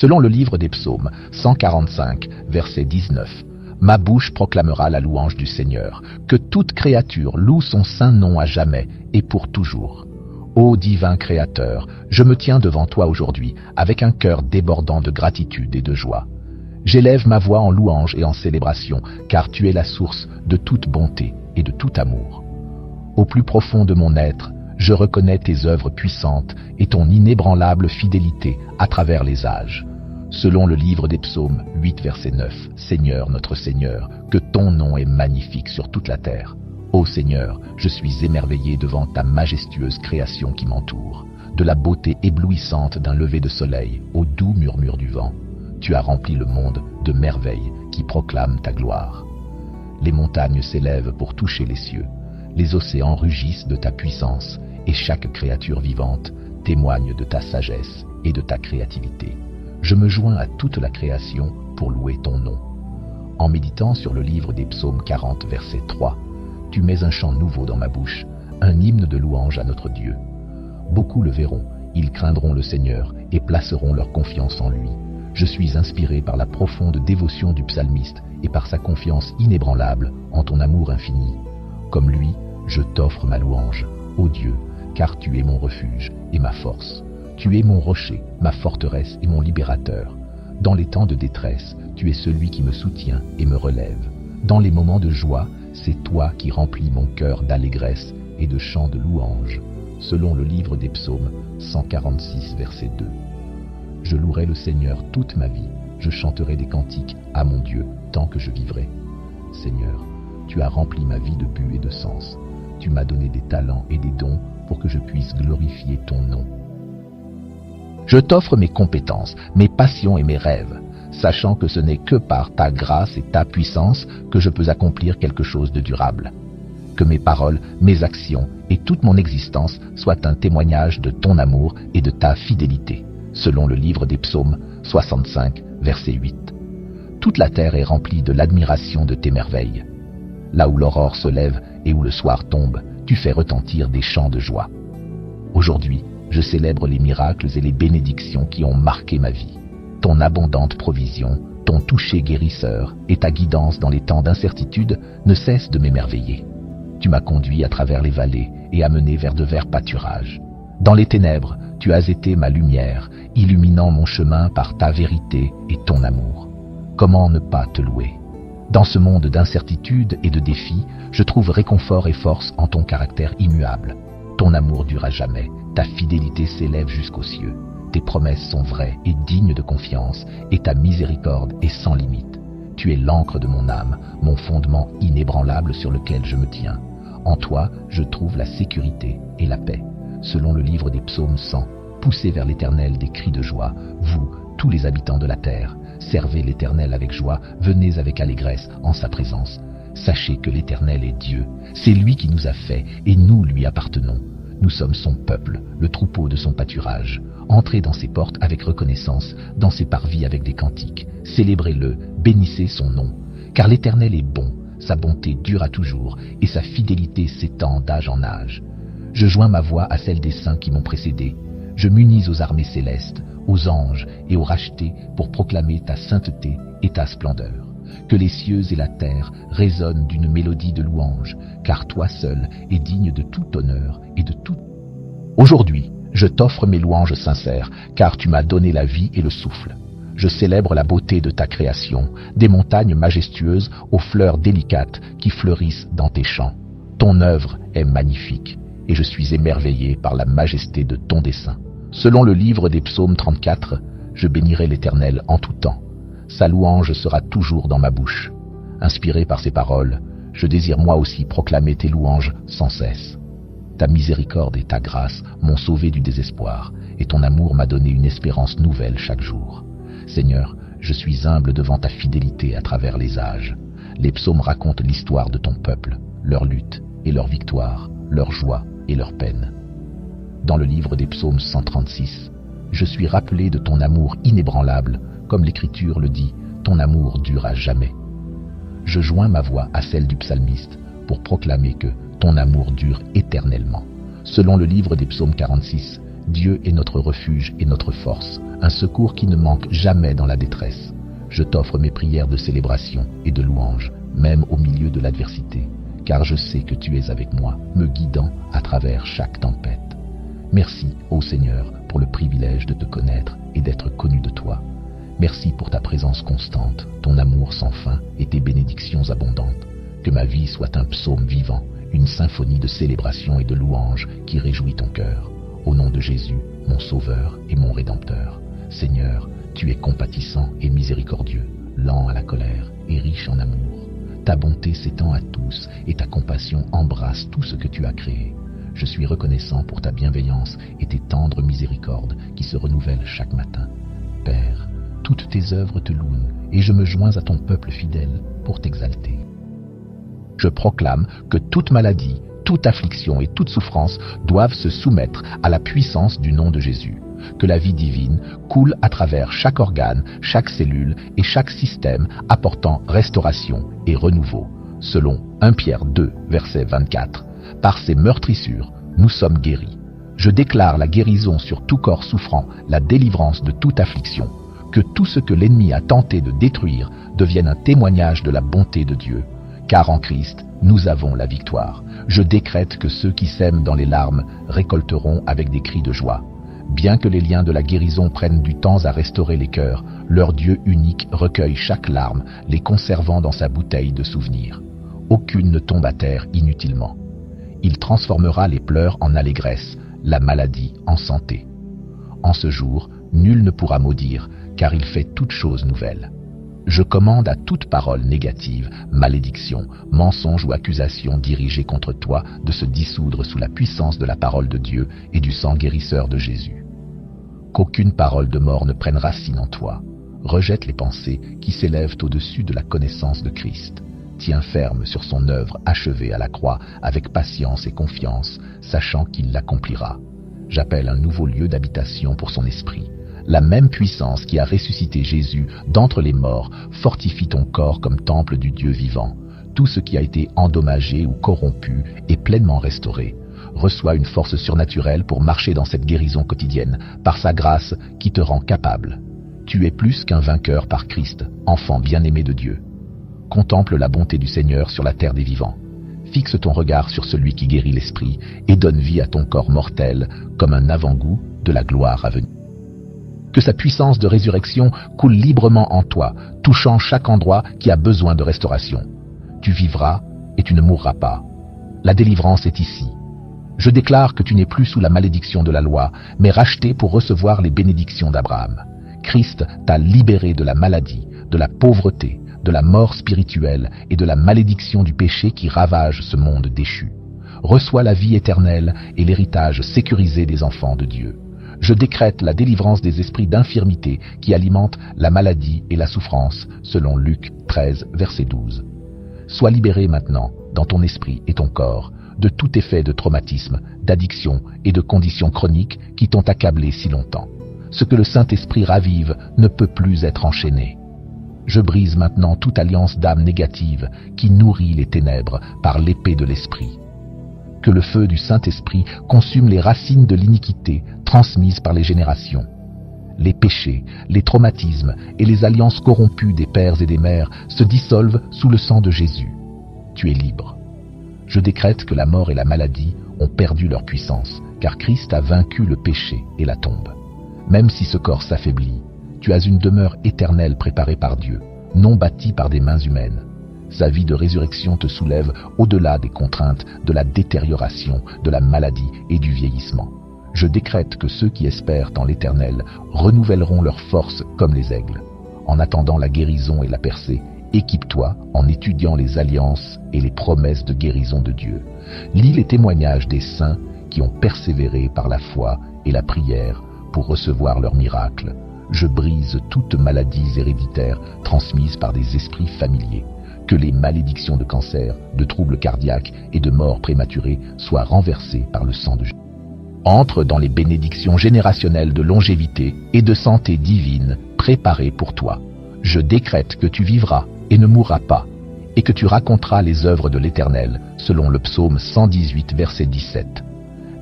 Selon le livre des Psaumes 145, verset 19, « Ma bouche proclamera la louange du Seigneur, que toute créature loue son saint nom à jamais et pour toujours. Ô divin Créateur, je me tiens devant toi aujourd'hui avec un cœur débordant de gratitude et de joie. J'élève ma voix en louange et en célébration, car tu es la source de toute bonté et de tout amour. Au plus profond de mon être, je reconnais tes œuvres puissantes et ton inébranlable fidélité à travers les âges. Selon le livre des Psaumes 8, verset 9, « Seigneur, notre Seigneur, que ton nom est magnifique sur toute la terre. Ô Seigneur, je suis émerveillé devant ta majestueuse création qui m'entoure, de la beauté éblouissante d'un lever de soleil au doux murmure du vent. Tu as rempli le monde de merveilles qui proclament ta gloire. Les montagnes s'élèvent pour toucher les cieux, les océans rugissent de ta puissance, et chaque créature vivante témoigne de ta sagesse et de ta créativité. Je me joins à toute la création pour louer ton nom. » En méditant sur le livre des Psaumes 40, verset 3, tu mets un chant nouveau dans ma bouche, un hymne de louange à notre Dieu. Beaucoup le verront, ils craindront le Seigneur et placeront leur confiance en lui. Je suis inspiré par la profonde dévotion du psalmiste et par sa confiance inébranlable en ton amour infini. Comme lui, je t'offre ma louange, ô Dieu, car tu es mon refuge et ma force. Tu es mon rocher, ma forteresse et mon libérateur. Dans les temps de détresse, tu es celui qui me soutient et me relève. Dans les moments de joie, c'est toi qui remplis mon cœur d'allégresse et de chants de louange, selon le livre des Psaumes 146, verset 2. Je louerai le Seigneur toute ma vie, je chanterai des cantiques à mon Dieu tant que je vivrai. Seigneur, tu as rempli ma vie de but et de sens. Tu m'as donné des talents et des dons pour que je puisse glorifier ton nom. Je t'offre mes compétences, mes passions et mes rêves, sachant que ce n'est que par ta grâce et ta puissance que je peux accomplir quelque chose de durable. Que mes paroles, mes actions et toute mon existence soient un témoignage de ton amour et de ta fidélité, selon le livre des Psaumes 65, verset 8. Toute la terre est remplie de l'admiration de tes merveilles. Là où l'aurore se lève et où le soir tombe, tu fais retentir des chants de joie. Aujourd'hui, je célèbre les miracles et les bénédictions qui ont marqué ma vie. Ton abondante provision, ton toucher guérisseur et ta guidance dans les temps d'incertitude ne cessent de m'émerveiller. Tu m'as conduit à travers les vallées et amené vers de verts pâturages. Dans les ténèbres, tu as été ma lumière, illuminant mon chemin par ta vérité et ton amour. Comment ne pas te louer? Dans ce monde d'incertitude et de défis, je trouve réconfort et force en ton caractère immuable. Ton amour dure à jamais, ta fidélité s'élève jusqu'aux cieux. Tes promesses sont vraies et dignes de confiance, et ta miséricorde est sans limite. Tu es l'encre de mon âme, mon fondement inébranlable sur lequel je me tiens. En toi, je trouve la sécurité et la paix. Selon le livre des Psaumes 100, poussez vers l'Éternel des cris de joie, vous, tous les habitants de la terre. Servez l'Éternel avec joie, venez avec allégresse en sa présence. Sachez que l'Éternel est Dieu, c'est lui qui nous a fait et nous lui appartenons. Nous sommes son peuple, le troupeau de son pâturage. Entrez dans ses portes avec reconnaissance, dans ses parvis avec des cantiques. Célébrez-le, bénissez son nom. Car l'Éternel est bon, sa bonté dure à toujours, et sa fidélité s'étend d'âge en âge. Je joins ma voix à celle des saints qui m'ont précédé. Je m'unis aux armées célestes, aux anges et aux rachetés pour proclamer ta sainteté et ta splendeur. Que les cieux et la terre résonnent d'une mélodie de louange, car toi seul es digne de tout honneur et de tout. Aujourd'hui, je t'offre mes louanges sincères, car tu m'as donné la vie et le souffle. Je célèbre la beauté de ta création, des montagnes majestueuses aux fleurs délicates qui fleurissent dans tes champs. Ton œuvre est magnifique, et je suis émerveillé par la majesté de ton dessein. Selon le livre des Psaumes 34, je bénirai l'Éternel en tout temps. Sa louange sera toujours dans ma bouche. Inspiré par ces paroles, je désire moi aussi proclamer tes louanges sans cesse. Ta miséricorde et ta grâce m'ont sauvé du désespoir, et ton amour m'a donné une espérance nouvelle chaque jour. Seigneur, je suis humble devant ta fidélité à travers les âges. Les psaumes racontent l'histoire de ton peuple, leur lutte et leur victoire, leur joie et leur peine. Dans le livre des Psaumes 136, je suis rappelé de ton amour inébranlable, comme l'Écriture le dit, ton amour dure à jamais. Je joins ma voix à celle du psalmiste pour proclamer que ton amour dure éternellement. Selon le livre des Psaumes 46, Dieu est notre refuge et notre force, un secours qui ne manque jamais dans la détresse. Je t'offre mes prières de célébration et de louange, même au milieu de l'adversité, car je sais que tu es avec moi, me guidant à travers chaque tempête. Merci, ô Seigneur, pour le privilège de te connaître et d'être connu de toi. Merci pour ta présence constante, ton amour sans fin et tes bénédictions abondantes. Que ma vie soit un psaume vivant, une symphonie de célébration et de louange qui réjouit ton cœur. Au nom de Jésus, mon Sauveur et mon Rédempteur. Seigneur, tu es compatissant et miséricordieux, lent à la colère et riche en amour. Ta bonté s'étend à tous et ta compassion embrasse tout ce que tu as créé. Je suis reconnaissant pour ta bienveillance et tes tendres miséricordes qui se renouvellent chaque matin. Père, toutes tes œuvres te louent et je me joins à ton peuple fidèle pour t'exalter. Je proclame que toute maladie, toute affliction et toute souffrance doivent se soumettre à la puissance du nom de Jésus. Que la vie divine coule à travers chaque organe, chaque cellule et chaque système, apportant restauration et renouveau. Selon 1 Pierre 2, verset 24, par ces meurtrissures, nous sommes guéris. Je déclare la guérison sur tout corps souffrant, la délivrance de toute affliction. Que tout ce que l'ennemi a tenté de détruire devienne un témoignage de la bonté de Dieu. Car en Christ, nous avons la victoire. Je décrète que ceux qui sèment dans les larmes récolteront avec des cris de joie. Bien que les liens de la guérison prennent du temps à restaurer les cœurs, leur Dieu unique recueille chaque larme, les conservant dans sa bouteille de souvenirs. Aucune ne tombe à terre inutilement. Il transformera les pleurs en allégresse, la maladie en santé. En ce jour, nul ne pourra maudire, car il fait toutes choses nouvelles. Je commande à toute parole négative, malédiction, mensonge ou accusation dirigée contre toi de se dissoudre sous la puissance de la parole de Dieu et du sang guérisseur de Jésus. Qu'aucune parole de mort ne prenne racine en toi. Rejette les pensées qui s'élèvent au-dessus de la connaissance de Christ. Tiens ferme sur son œuvre achevée à la croix avec patience et confiance, sachant qu'il l'accomplira. J'appelle un nouveau lieu d'habitation pour son esprit. La même puissance qui a ressuscité Jésus d'entre les morts fortifie ton corps comme temple du Dieu vivant. Tout ce qui a été endommagé ou corrompu est pleinement restauré. Reçois une force surnaturelle pour marcher dans cette guérison quotidienne, par sa grâce qui te rend capable. Tu es plus qu'un vainqueur par Christ, enfant bien-aimé de Dieu. Contemple la bonté du Seigneur sur la terre des vivants. Fixe ton regard sur celui qui guérit l'esprit et donne vie à ton corps mortel comme un avant-goût de la gloire à venir. Que sa puissance de résurrection coule librement en toi, touchant chaque endroit qui a besoin de restauration. Tu vivras et tu ne mourras pas. La délivrance est ici. Je déclare que tu n'es plus sous la malédiction de la loi, mais racheté pour recevoir les bénédictions d'Abraham. Christ t'a libéré de la maladie, de la pauvreté, de la mort spirituelle et de la malédiction du péché qui ravage ce monde déchu. Reçois la vie éternelle et l'héritage sécurisé des enfants de Dieu. Je décrète la délivrance des esprits d'infirmité qui alimentent la maladie et la souffrance, selon Luc 13, verset 12. Sois libéré maintenant, dans ton esprit et ton corps, de tout effet de traumatisme, d'addiction et de conditions chroniques qui t'ont accablé si longtemps. Ce que le Saint-Esprit ravive ne peut plus être enchaîné. Je brise maintenant toute alliance d'âme négative qui nourrit les ténèbres par l'épée de l'Esprit. Que le feu du Saint-Esprit consume les racines de l'iniquité transmises par les générations. Les péchés, les traumatismes et les alliances corrompues des pères et des mères se dissolvent sous le sang de Jésus. Tu es libre. Je décrète que la mort et la maladie ont perdu leur puissance, car Christ a vaincu le péché et la tombe. Même si ce corps s'affaiblit, tu as une demeure éternelle préparée par Dieu, non bâtie par des mains humaines. Sa vie de résurrection te soulève au-delà des contraintes, de la détérioration, de la maladie et du vieillissement. Je décrète que ceux qui espèrent en l'Éternel renouvelleront leurs forces comme les aigles. En attendant la guérison et la percée, équipe-toi en étudiant les alliances et les promesses de guérison de Dieu. Lis les témoignages des saints qui ont persévéré par la foi et la prière pour recevoir leurs miracles. Je brise toutes maladies héréditaires transmises par des esprits familiers. Que les malédictions de cancer, de troubles cardiaques et de mort prématurée soient renversées par le sang de Jésus. Entre dans les bénédictions générationnelles de longévité et de santé divine préparées pour toi. Je décrète que tu vivras et ne mourras pas, et que tu raconteras les œuvres de l'Éternel, selon le psaume 118, verset 17.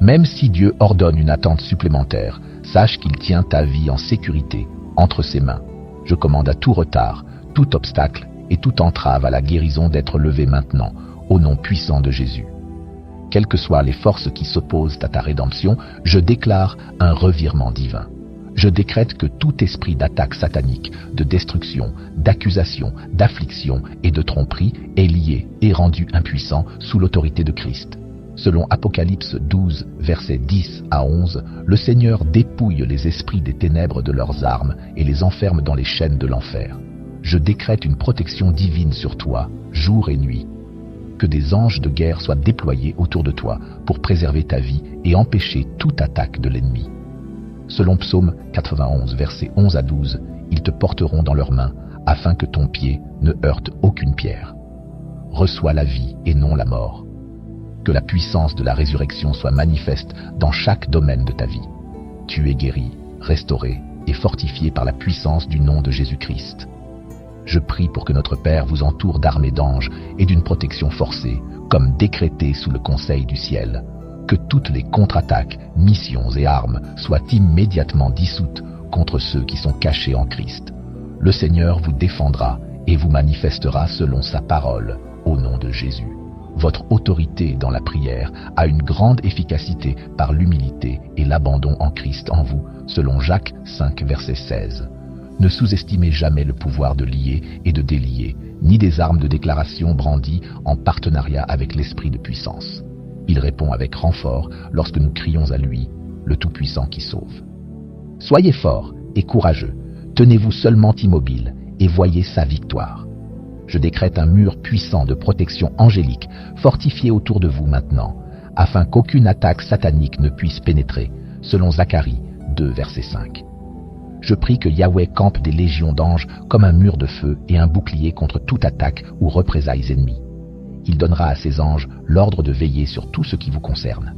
Même si Dieu ordonne une attente supplémentaire, Sache qu'il tient ta vie en sécurité entre ses mains. Je commande à tout retard, tout obstacle et toute entrave à la guérison d'être levé maintenant, au nom puissant de Jésus. Quelles que soient les forces qui s'opposent à ta rédemption, je déclare un revirement divin. Je décrète que tout esprit d'attaque satanique, de destruction, d'accusation, d'affliction et de tromperie est lié et rendu impuissant sous l'autorité de Christ. Selon Apocalypse 12, versets 10 à 11, le Seigneur dépouille les esprits des ténèbres de leurs armes et les enferme dans les chaînes de l'enfer. Je décrète une protection divine sur toi, jour et nuit. Que des anges de guerre soient déployés autour de toi pour préserver ta vie et empêcher toute attaque de l'ennemi. Selon Psaume 91, versets 11 à 12, ils te porteront dans leurs mains afin que ton pied ne heurte aucune pierre. Reçois la vie et non la mort. Que la puissance de la résurrection soit manifeste dans chaque domaine de ta vie. Tu es guéri, restauré et fortifié par la puissance du nom de Jésus-Christ. Je prie pour que notre Père vous entoure d'armées d'anges et d'une protection forcée, comme décrété sous le conseil du ciel. Que toutes les contre-attaques, missions et armes soient immédiatement dissoutes contre ceux qui sont cachés en Christ. Le Seigneur vous défendra et vous manifestera selon sa parole, au nom de Jésus. Votre autorité dans la prière a une grande efficacité par l'humilité et l'abandon en Christ en vous, selon Jacques 5, verset 16. Ne sous-estimez jamais le pouvoir de lier et de délier, ni des armes de déclaration brandies en partenariat avec l'esprit de puissance. Il répond avec renfort lorsque nous crions à lui, le Tout-Puissant qui sauve. Soyez forts et courageux, tenez-vous seulement immobile et voyez sa victoire. Je décrète un mur puissant de protection angélique fortifié autour de vous maintenant, afin qu'aucune attaque satanique ne puisse pénétrer, selon Zacharie 2, verset 5. Je prie que Yahweh campe des légions d'anges comme un mur de feu et un bouclier contre toute attaque ou représailles ennemies. Il donnera à ses anges l'ordre de veiller sur tout ce qui vous concerne.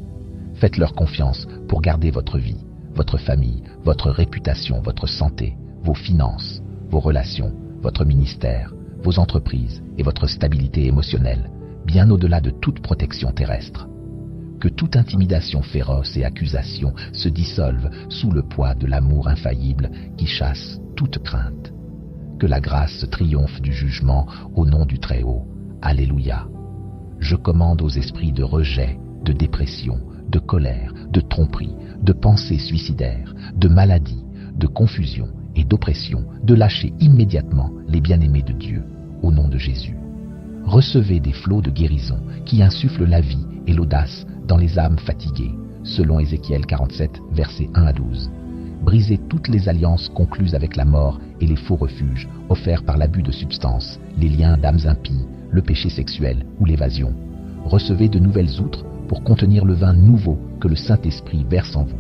Faites-leur confiance pour garder votre vie, votre famille, votre réputation, votre santé, vos finances, vos relations, votre ministère, vos entreprises et votre stabilité émotionnelle, bien au-delà de toute protection terrestre. Que toute intimidation féroce et accusation se dissolve sous le poids de l'amour infaillible qui chasse toute crainte. Que la grâce triomphe du jugement au nom du Très-Haut. Alléluia. Je commande aux esprits de rejet, de dépression, de colère, de tromperie, de pensées suicidaires, de maladie, de confusion et d'oppression de lâcher immédiatement les bien-aimés de Dieu, au nom de Jésus. Recevez des flots de guérison qui insufflent la vie et l'audace dans les âmes fatiguées, selon Ézéchiel 47, versets 1 à 12. Brisez toutes les alliances concluses avec la mort et les faux refuges offerts par l'abus de substances, les liens d'âmes impies, le péché sexuel ou l'évasion. Recevez de nouvelles outres pour contenir le vin nouveau que le Saint-Esprit verse en vous.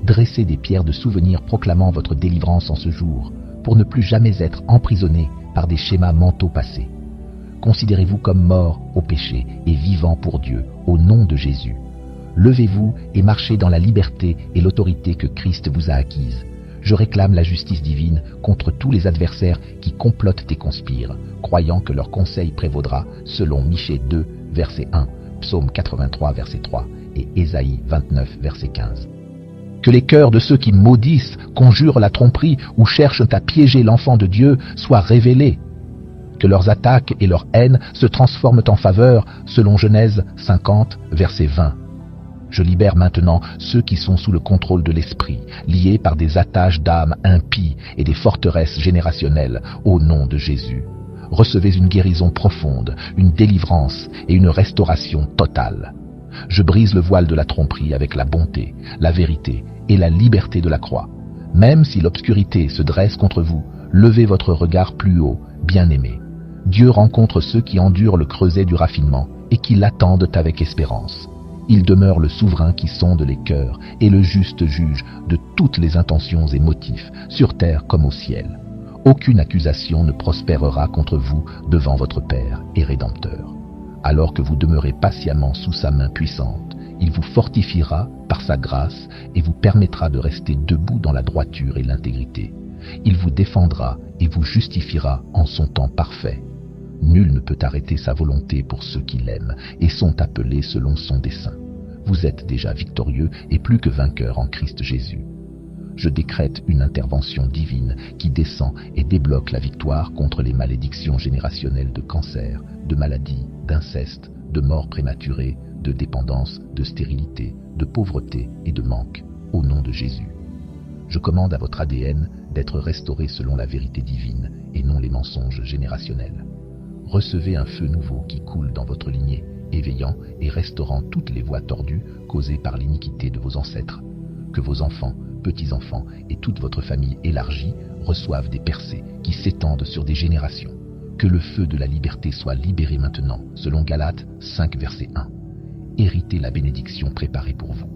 Dressez des pierres de souvenir proclamant votre délivrance en ce jour, pour ne plus jamais être emprisonné par des schémas mentaux passés. Considérez-vous comme mort au péché et vivant pour Dieu, au nom de Jésus. Levez-vous et marchez dans la liberté et l'autorité que Christ vous a acquise. Je réclame la justice divine contre tous les adversaires qui complotent et conspirent, croyant que leur conseil prévaudra, selon Michée 2, verset 1, Psaume 83, verset 3 et Ésaïe 29, verset 15. Que les cœurs de ceux qui maudissent, conjurent la tromperie ou cherchent à piéger l'enfant de Dieu soient révélés. Que leurs attaques et leur haine se transforment en faveur, selon Genèse 50, verset 20. Je libère maintenant ceux qui sont sous le contrôle de l'esprit, liés par des attaches d'âmes impies et des forteresses générationnelles, au nom de Jésus. Recevez une guérison profonde, une délivrance et une restauration totale. Je brise le voile de la tromperie avec la bonté, la vérité et la liberté de la croix. Même si l'obscurité se dresse contre vous, levez votre regard plus haut, bien-aimés. Dieu rencontre ceux qui endurent le creuset du raffinement et qui l'attendent avec espérance. Il demeure le souverain qui sonde les cœurs et le juste juge de toutes les intentions et motifs, sur terre comme au ciel. Aucune accusation ne prospérera contre vous devant votre Père et Rédempteur. Alors que vous demeurez patiemment sous sa main puissante, il vous fortifiera par sa grâce et vous permettra de rester debout dans la droiture et l'intégrité. Il vous défendra et vous justifiera en son temps parfait. Nul ne peut arrêter sa volonté pour ceux qui l'aiment et sont appelés selon son dessein. Vous êtes déjà victorieux et plus que vainqueur en Christ Jésus. je décrète une intervention divine qui descend et débloque la victoire contre les malédictions générationnelles de cancer, de maladies, d'inceste, de mort prématurée, de dépendance, de stérilité, de pauvreté et de manque, au nom de Jésus. Je commande à votre ADN d'être restauré selon la vérité divine et non les mensonges générationnels. Recevez un feu nouveau qui coule dans votre lignée, éveillant et restaurant toutes les voies tordues causées par l'iniquité de vos ancêtres. Que vos enfants, petits-enfants et toute votre famille élargie reçoivent des percées qui s'étendent sur des générations. Que le feu de la liberté soit libéré maintenant, selon Galates 5, verset 1. Héritez la bénédiction préparée pour vous.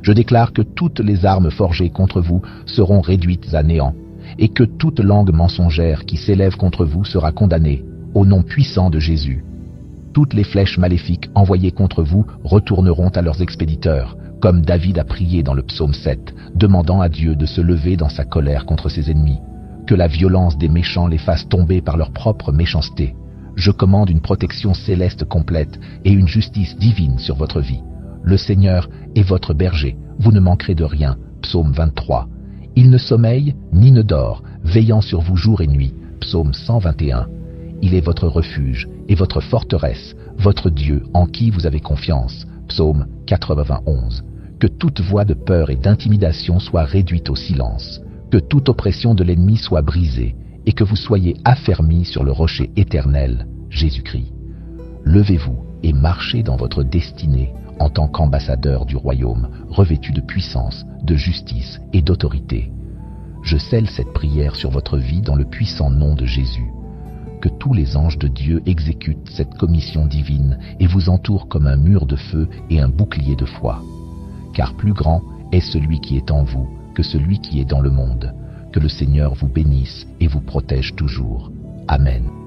Je déclare que toutes les armes forgées contre vous seront réduites à néant, et que toute langue mensongère qui s'élève contre vous sera condamnée, au nom puissant de Jésus. Toutes les flèches maléfiques envoyées contre vous retourneront à leurs expéditeurs, comme David a prié dans le psaume 7, demandant à Dieu de se lever dans sa colère contre ses ennemis. Que la violence des méchants les fasse tomber par leur propre méchanceté. Je commande une protection céleste complète et une justice divine sur votre vie. Le Seigneur est votre berger, vous ne manquerez de rien. Psaume 23. Il ne sommeille ni ne dort, veillant sur vous jour et nuit. Psaume 121. Il est votre refuge et votre forteresse, votre Dieu en qui vous avez confiance. Psaume 91. Que toute voix de peur et d'intimidation soit réduite au silence. Que toute oppression de l'ennemi soit brisée et que vous soyez affermis sur le rocher éternel, Jésus-Christ. Levez-vous et marchez dans votre destinée en tant qu'ambassadeur du royaume, revêtu de puissance, de justice et d'autorité. Je scelle cette prière sur votre vie dans le puissant nom de Jésus. Que tous les anges de Dieu exécutent cette commission divine et vous entourent comme un mur de feu et un bouclier de foi. Car plus grand est celui qui est en vous que celui qui est dans le monde. Que le Seigneur vous bénisse et vous protège toujours. Amen.